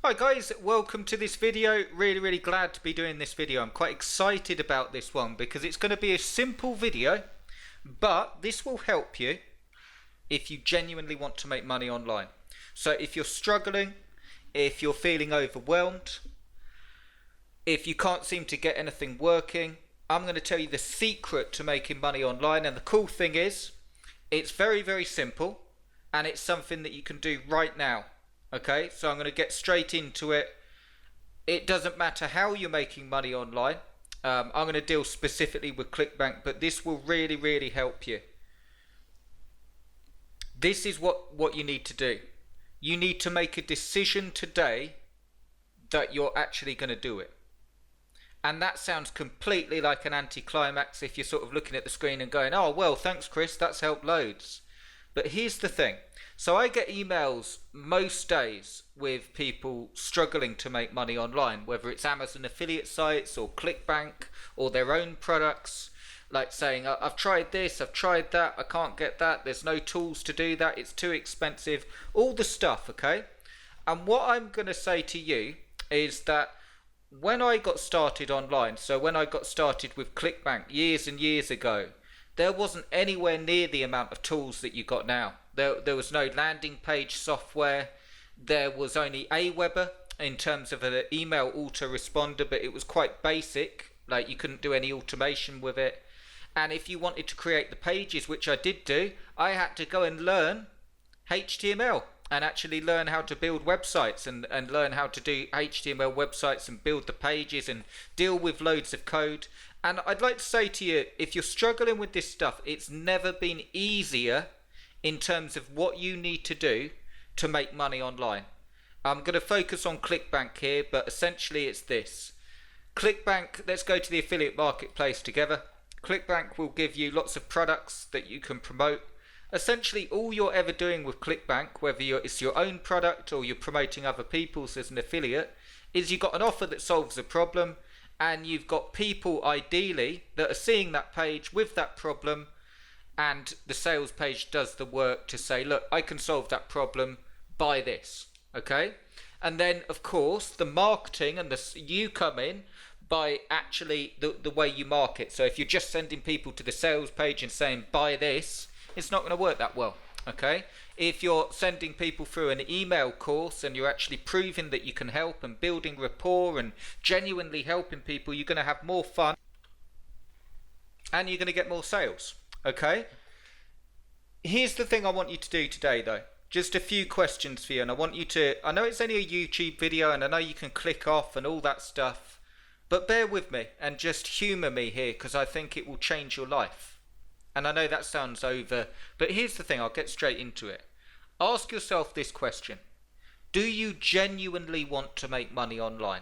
Hi guys, welcome to this video. Really glad to be doing this video. I'm quite excited about this one because it's going to be a simple video, but this will help you if you genuinely want to make money online. So if you're struggling, if you're feeling overwhelmed, if you can't seem to get anything working, I'm going to tell you the secret to making money online. And the cool thing is, it's very simple and it's something that you can do right now. Okay, so I'm going to get straight into it. It doesn't matter how you're making money online. I'm going to deal specifically with ClickBank, but this will really help you. This is what you need to do. You need to make a decision today that you're actually going to do it. And that sounds completely like an anticlimax if you're sort of looking at the screen and going, oh, well, thanks, Chris, that's helped loads. But here's the thing. So I get emails most days with people struggling to make money online, whether it's Amazon affiliate sites or ClickBank or their own products, like saying, I've tried this, I've tried that, I can't get that, there's no tools to do that, it's too expensive, all the stuff, okay? And what I'm going to say to you is that when I got started online, so when I got started with ClickBank years and years ago, there wasn't anywhere near the amount of tools that you got now. There was no landing page software. There was only Aweber in terms of an email autoresponder, but it was quite basic. Like you couldn't do any automation with it. And if you wanted to create the pages, which I did do, I had to go and learn HTML and actually learn how to build websites and learn how to do HTML websites and build the pages and deal with loads of code. And I'd like to say to you, if you're struggling with this stuff, it's never been easier in terms of what you need to do to make money online. I'm going to focus on ClickBank here, but essentially it's this. ClickBank, let's go to the affiliate marketplace together. ClickBank will give you lots of products that you can promote. Essentially, all you're ever doing with ClickBank, whether it's your own product or you're promoting other people's as an affiliate, is you've got an offer that solves a problem, and you've got people ideally that are seeing that page with that problem, and the sales page does the work to say, look, I can solve that problem, buy this, okay? And then of course the marketing and you come in by actually the way you market. So if you're just sending people to the sales page and saying buy this, it's not going to work that well, okay? If you're sending people through an email course and you're actually proving that you can help and building rapport and genuinely helping people, you're going to have more fun and you're going to get more sales, okay? Here's the thing I want you to do today though. Just a few questions for you, and I know it's only a YouTube video and I know you can click off and all that stuff, but bear with me and just humor me here because I think it will change your life. And I know that sounds over, but here's the thing, I'll get straight into it. Ask yourself this question. Do you genuinely want to make money online?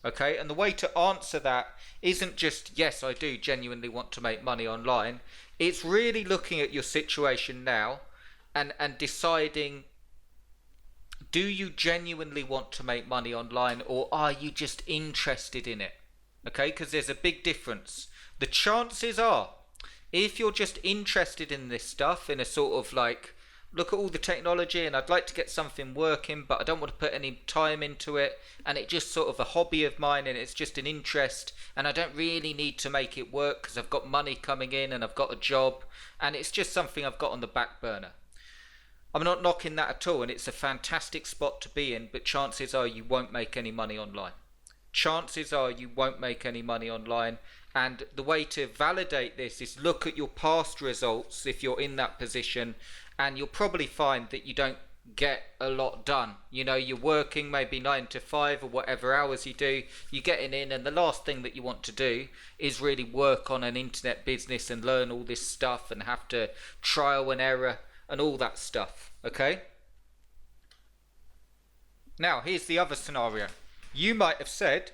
Okay, and the way to answer that isn't just, yes, I do genuinely want to make money online. It's really looking at your situation now and deciding, do you genuinely want to make money online, or are you just interested in it? Okay, because there's a big difference. The chances are, if you're just interested in this stuff in a sort of like, look at all the technology and I'd like to get something working, but I don't want to put any time into it, and it's just sort of a hobby of mine and it's just an interest and I don't really need to make it work because I've got money coming in and I've got a job and it's just something I've got on the back burner. I'm not knocking that at all, and it's a fantastic spot to be in, but chances are you won't make any money online. Chances are you won't make any money online. And the way to validate this is look at your past results if you're in that position, and you'll probably find that you don't get a lot done. You know, you're working maybe 9 to 5 or whatever hours you do, you're getting in, and the last thing that you want to do is really work on an internet business and learn all this stuff and have to trial and error and all that stuff, okay? Now, here's the other scenario. You might have said,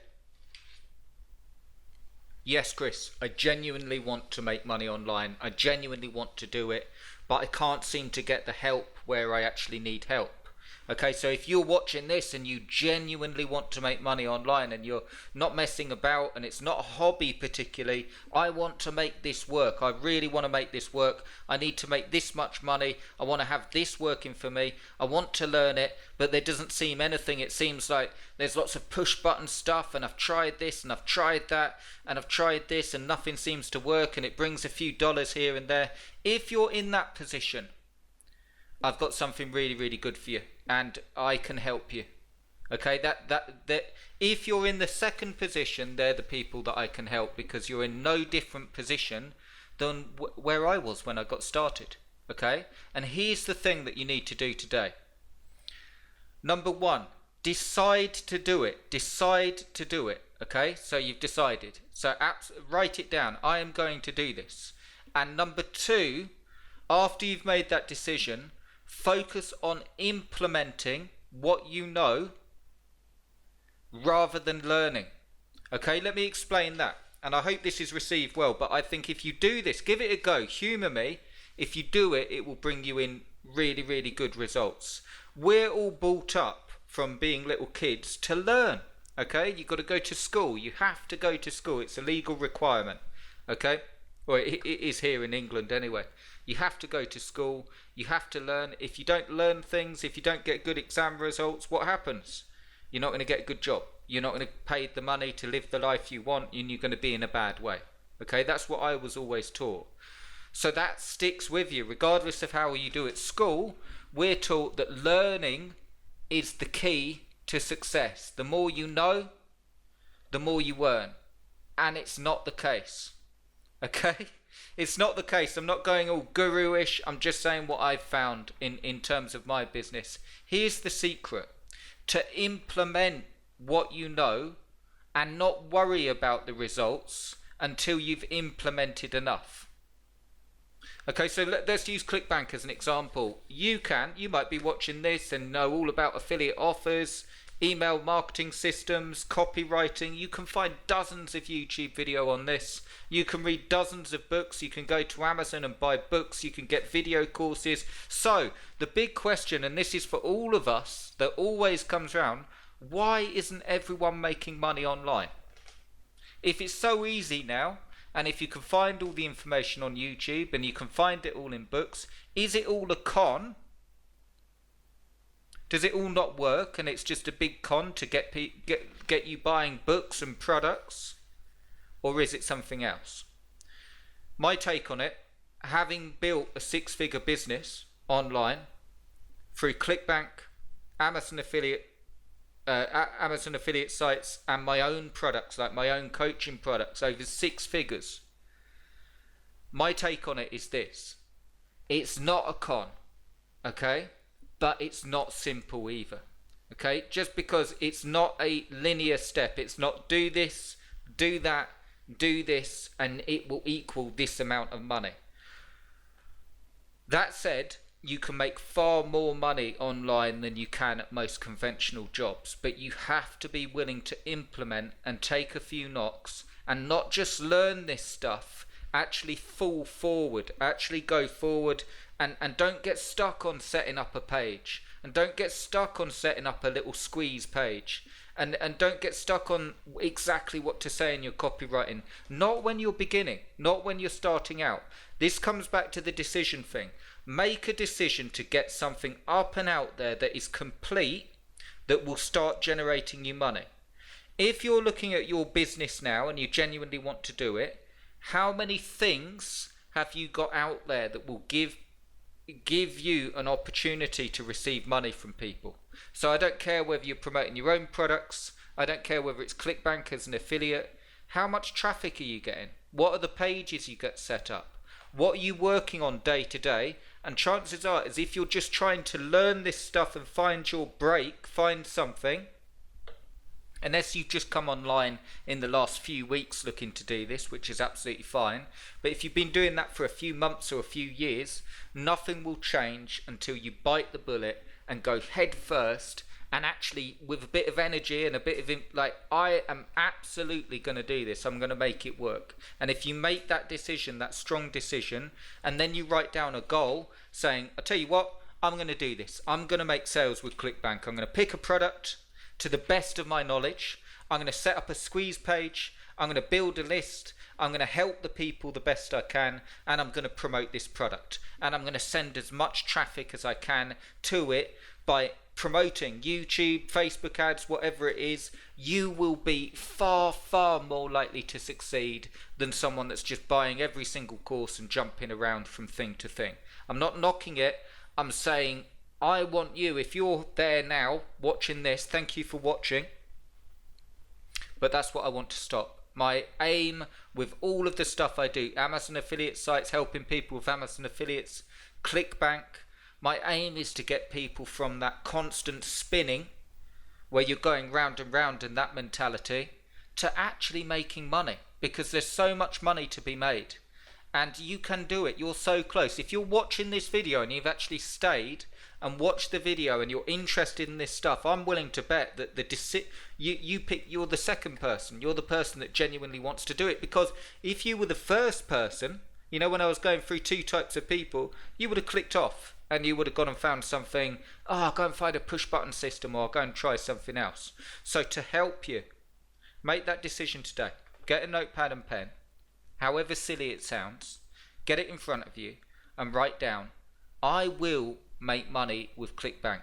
yes, Chris, I genuinely want to make money online. I genuinely want to do it, but I can't seem to get the help where I actually need help. Okay, so if you're watching this and you genuinely want to make money online and you're not messing about and it's not a hobby particularly, I want to make this work. I really want to make this work. I need to make this much money. I want to have this working for me. I want to learn it, but there doesn't seem anything. It seems like there's lots of push button stuff, and I've tried this and I've tried that and I've tried this and nothing seems to work, and it brings a few dollars here and there. If you're in that position, I've got something really, really good for you, and I can help you. Okay, that if you're in the second position, they're the people that I can help, because you're in no different position than where I was when I got started. Okay, and here's the thing that you need to do today. Number one, decide to do it. Decide to do it. Okay, so you've decided. So write it down. I am going to do this. And number two, after you've made that decision, focus on implementing what you know rather than learning. Okay, let me explain that. And I hope this is received well, but I think if you do this, give it a go, humour me. If you do it, it will bring you in really, really good results. We're all brought up from being little kids to learn. Okay, you've got to go to school. You have to go to school. It's a legal requirement. Okay, well, it is here in England anyway. You have to go to school. You have to learn. If you don't learn things, if you don't get good exam results, what happens? You're not going to get a good job. You're not going to pay the money to live the life you want, and you're going to be in a bad way. Okay, that's what I was always taught. So that sticks with you. Regardless of how you do at school, we're taught that learning is the key to success. The more you know, the more you earn. And it's not the case. Okay? It's not the case. I'm not going all guru-ish. I'm just saying what I've found in terms of my business. Here's the secret. To implement what you know and not worry about the results until you've implemented enough. Okay, so let's use ClickBank as an example. You might be watching this and know all about affiliate offers, email marketing systems, copywriting. You can find dozens of YouTube video on this. You can read dozens of books. You can go to Amazon and buy books. You can get video courses. So the big question, and this is for all of us, that always comes around, why isn't everyone making money online? If it's so easy now, and if you can find all the information on YouTube and you can find it all in books, is it all a con? Does it all not work and it's just a big con to get you buying books and products? Or is it something else? My take on it, having built a six-figure business online through ClickBank, Amazon affiliate sites, and my own products, like my own coaching products, over 6 figures. My take on it is this: it's not a con, okay? But it's not simple either, okay? Just because it's not a linear step, it's not do this, do that, do this, and it will equal this amount of money. That said, you can make far more money online than you can at most conventional jobs, but you have to be willing to implement and take a few knocks and not just learn this stuff, actually fall forward, actually go forward, and don't get stuck on setting up a page, and don't get stuck on setting up a little squeeze page, and don't get stuck on exactly what to say in your copywriting. Not when you're beginning, not when you're starting out. This comes back to the decision thing. Make a decision to get something up and out there that is complete, that will start generating you money. If you're looking at your business now and you genuinely want to do it, how many things have you got out there that will give you an opportunity to receive money from people? So I don't care whether you're promoting your own products, I don't care whether it's ClickBank as an affiliate. How much traffic are you getting? What are the pages you get set up? What are you working on day to day? And chances are, as if you're just trying to learn this stuff and find your break, find something, unless you've just come online in the last few weeks looking to do this, which is absolutely fine. But if you've been doing that for a few months or a few years, nothing will change until you bite the bullet and go head first, and actually with a bit of energy and a bit of like, I am absolutely going to do this, I'm going to make it work. And if you make that decision, that strong decision, and then you write down a goal saying, I tell you what, I'm going to do this. I'm going to make sales with ClickBank. I'm going to pick a product to the best of my knowledge. I'm going to set up a squeeze page. I'm going to build a list. I'm going to help the people the best I can, and I'm going to promote this product. And I'm going to send as much traffic as I can to it by promoting YouTube, Facebook ads, whatever it is. You will be far, far more likely to succeed than someone that's just buying every single course and jumping around from thing to thing. I'm not knocking it. I'm saying I want you, if you're there now watching this, thank you for watching. But that's what I want to stop. My aim with all of the stuff I do, Amazon affiliate sites, helping people with Amazon affiliates, ClickBank, my aim is to get people from that constant spinning where you're going round and round in that mentality to actually making money, because there's so much money to be made and you can do it. You're so close. If you're watching this video and you've actually stayed and watched the video and you're interested in this stuff, I'm willing to bet that you're the second person. You're the person that genuinely wants to do it, because if you were the first person, you know, when I was going through two types of people, you would have clicked off and you would have gone and found something, I'll go and find a push button system, or I'll go and try something else. So to help you make that decision today, get a notepad and pen, however silly it sounds, get it in front of you and write down, I will make money with ClickBank,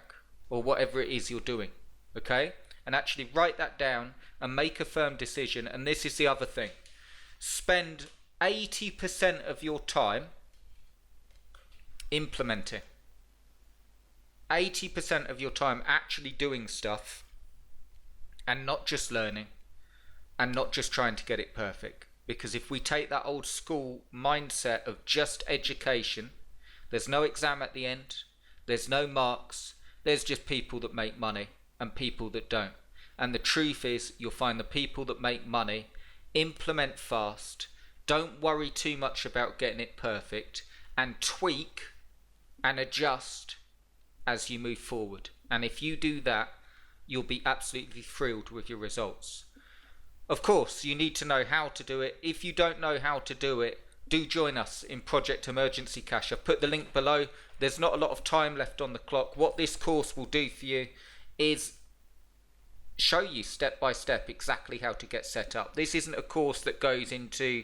or whatever it is you're doing, okay? And actually write that down and make a firm decision. And this is the other thing, spend 80% of your time implementing, 80% of your time actually doing stuff, and not just learning and not just trying to get it perfect. Because if we take that old school mindset of just education, there's no exam at the end, there's no marks, there's just people that make money and people that don't. And the truth is, you'll find the people that make money implement fast, don't worry too much about getting it perfect, and tweak and adjust as you move forward. And if you do that, you'll be absolutely thrilled with your results. Of course, you need to know how to do it. If you don't know how to do it, do join us in Project Emergency Cash. I've put the link below. There's not a lot of time left on the clock. What this course will do for you is show you step by step exactly how to get set up. This isn't a course that goes into,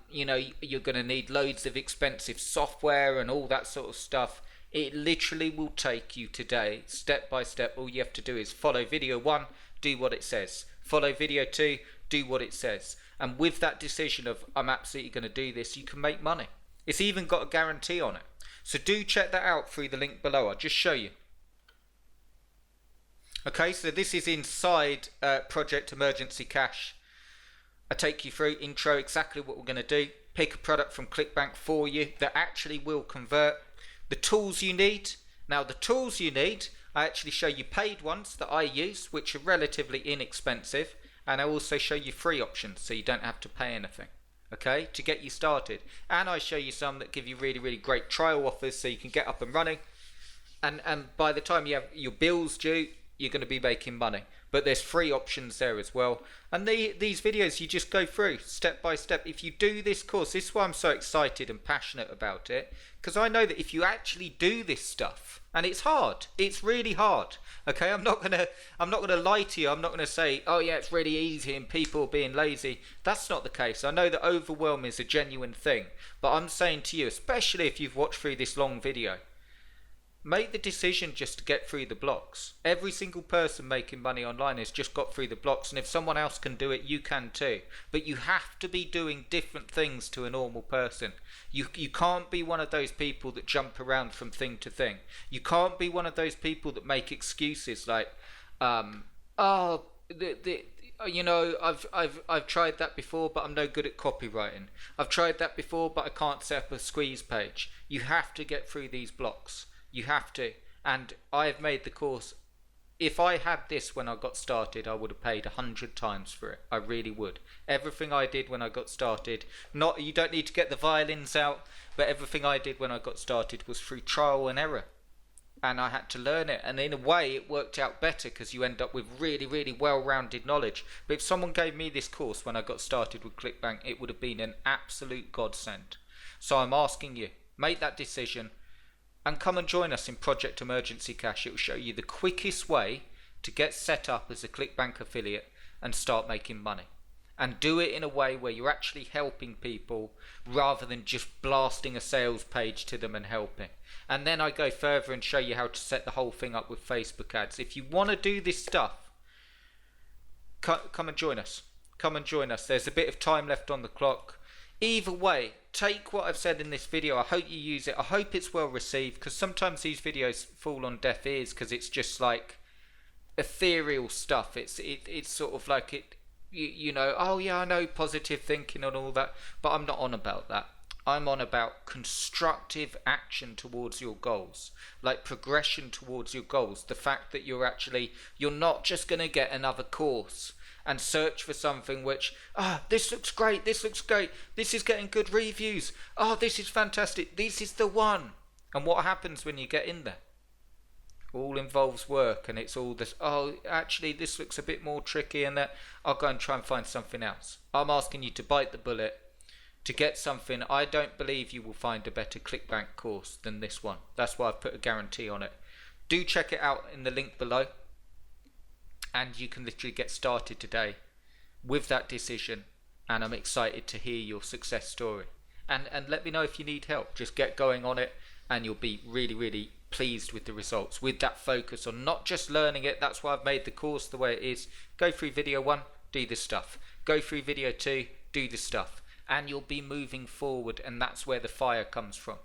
you know, you're going to need loads of expensive software and all that sort of stuff. It literally will take you today, step by step. All you have to do is follow video 1, do what it says. Follow video 2, do what it says. And with that decision of, I'm absolutely going to do this, you can make money. It's even got a guarantee on it. So do check that out through the link below. I'll just show you. Okay, so this is inside Project Emergency Cash. I take you through intro, exactly what we're going to do. Pick a product from ClickBank for you that actually will convert. The tools you need. Now the tools you need, I actually show you paid ones that I use, which are relatively inexpensive, and I also show you free options so you don't have to pay anything, okay, to get you started. And I show you some that give you really, really great trial offers so you can get up and running, and by the time you have your bills due, you're going to be making money. But there's free options there as well. And these videos you just go through step by step. If you do this course, this is why I'm so excited and passionate about it, because I know that if you actually do this stuff, and it's hard, it's really hard, okay, I'm not gonna lie to you. I'm not gonna say, oh yeah, it's really easy and people being lazy. That's not the case. I know that overwhelm is a genuine thing, but I'm saying to you, especially if you've watched through this long video, make the decision just to get through the blocks. Every single person making money online has just got through the blocks, and if someone else can do it, you can too. But you have to be doing different things to a normal person. You can't be one of those people that jump around from thing to thing. You can't be one of those people that make excuses like, you know, I've tried that before, but I'm no good at copywriting. I've tried that before, but I can't set up a squeeze page. You have to get through these blocks. You have to. And I've made the course. If I had this when I got started, I would have paid 100 times for it. I really would. Everything I did when I got started, you don't need to get the violins out, but everything I did when I got started was through trial and error. And I had to learn it. And in a way, it worked out better because you end up with really, really well-rounded knowledge. But if someone gave me this course when I got started with ClickBank, it would have been an absolute godsend. So I'm asking you, make that decision. and come and join us in Project Emergency Cash. It will show you the quickest way to get set up as a ClickBank affiliate and start making money. And do it in a way where you're actually helping people rather than just blasting a sales page to them and helping. And then I go further and show you how to set the whole thing up with Facebook ads. If you want to do this stuff, come and join us. Come and join us. There's a bit of time left on the clock. Either way, take what I've said in this video. I hope you use it. I hope it's well received, because sometimes these videos fall on deaf ears because it's just like ethereal stuff. It's sort of like it, you know, oh yeah, I know positive thinking and all that, but I'm not on about that. I'm on about constructive action towards your goals, like progression towards your goals. The fact that you're not just going to get another course and search for something which, this looks great, this is getting good reviews, this is fantastic, this is the one. And what happens when you get in there? All involves work, and it's all this, actually this looks a bit more tricky, and that I'll go and try and find something else. I'm asking you to bite the bullet, to get something. I don't believe you will find a better ClickBank course than this one. That's why I've put a guarantee on it. Do check it out in the link below, and you can literally get started today with that decision, and I'm excited to hear your success story. And let me know if you need help. Just get going on it, and you'll be really, really pleased with the results, with that focus on not just learning it. That's why I've made the course the way it is. Go through video 1, do this stuff. Go through video 2, do this stuff. And you'll be moving forward, and that's where the fire comes from.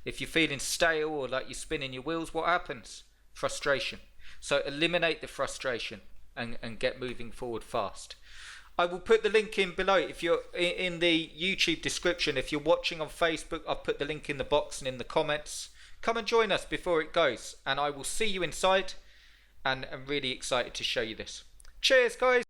If you're feeling stale or like you're spinning your wheels, what happens? Frustration. So eliminate the frustration and get moving forward fast. I will put the link in below. If you're in the YouTube description, if you're watching on Facebook, I'll put the link in the box and in the comments. Come and join us before it goes, and I will see you inside, and I'm really excited to show you this. Cheers, guys.